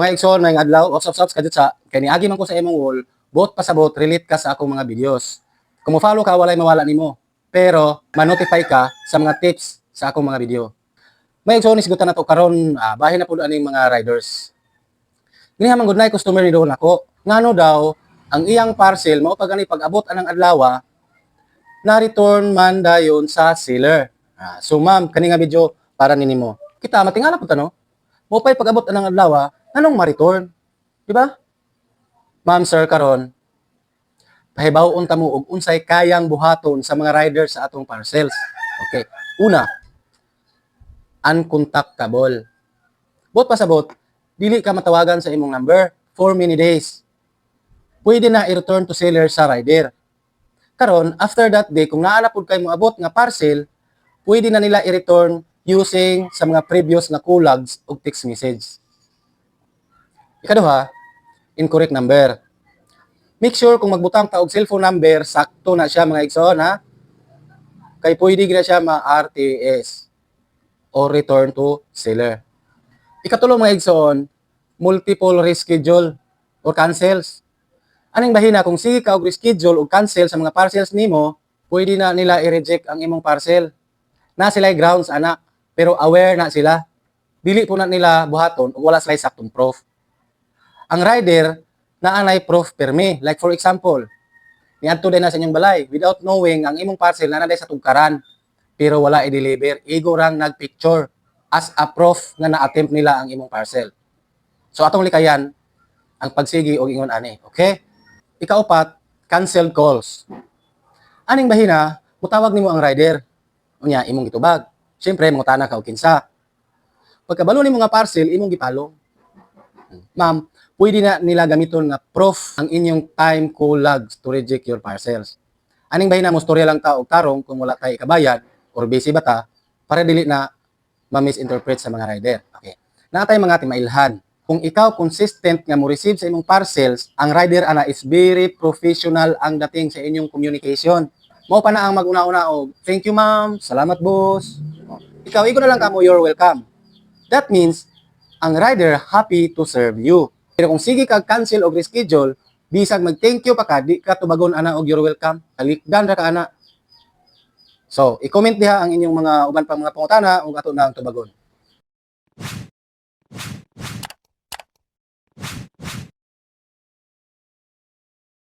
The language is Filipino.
Mga igsoon, may adlaw, ops, kadit sa, kay niagi man ko sa imong wall, bot pasabot, relate ka sa akong mga videos. Kung mo-follow ka, walay mawala nimo. Pero, ma-notify ka sa mga tips sa akong mga video. May igsoon, isgutan na to karon bahin na po aning mga riders. Niha man gud nay customer ni doon ako. Ngano daw, ang iyang parcel, mao pa gani pag-abot anang adlaw, na-return man dayon sa seller. So ma'am, kani nga video para ninimo. Kita matingala pud ta no. Mo pay pag-abot anang adlaw, anong ma-return? Di ba? Ma'am sir karon, pahibawon ta mo og unsay kayang buhaton sa mga riders sa atong parcels. Okay. Una, uncontactable. Bot pasabot, dili ka matawagan sa imong number for many days. Pwede na i-return to seller sa rider. Karon, after that day, kung naala pud kay mo abot nga parcel, pwede na nila i-return using sa mga previous nga kulags o text message. Ikaduha, incorrect number. Make sure kung magbutang ta og cellphone number, sakto na siya mga igsoon ha. Kay pwede gina siya ma-RTS or return to seller. Ikatulo mga igsoon, multiple reschedule or cancels. Aning bahina kung sige ka og reschedule o cancel sa mga parcels nimo, pwede na nila i-reject ang imong parcel. Na sila grounds ana, pero aware na sila. Dili po na nila buhaton o wala sila saktong proof. Ang rider naanay proof permi. Like for example, niadto din na sa inyong balay without knowing ang imong parcel na sa tugkaran pero wala i-deliver. Igo rang nagpicture as a proof nga na-attempt nila ang imong parcel. So atong likayan ang pagsigi og ingon ani, okay? Ikaupat, canceled calls. Aning bahina, mutawag nimo ang rider. Unya imong gitubag. Syempre mangutana ka og kinsa. Pagkabalo nimo nga parcel, imong gipalong. Ma'am, pwede na nila gamiton nga proof ang inyong time kulags to reject your parcels. Aning bahina mo storya lang ta og tarong kung wala tay ikabayad or busy ba ta para dili na ma-misinterpret sa mga rider. Okay. Natay mga timailhan. Kung ikaw consistent nga mo receive sa imong parcels, ang rider ana is very professional ang dating sa inyong communication. Mao pa na ang mag-una-una og thank you ma'am, salamat boss. Ikaw igo na lang kamo you're welcome. That means ang rider happy to serve you. Pero kung sige kag cancel og reschedule, bisag mag-thank you pa ka, di ka tubagon ana og you're welcome. Kalikdan ra ka ana. So, i-comment diha ang inyong mga uban pang mga pangutana ug ato na ang tubagon.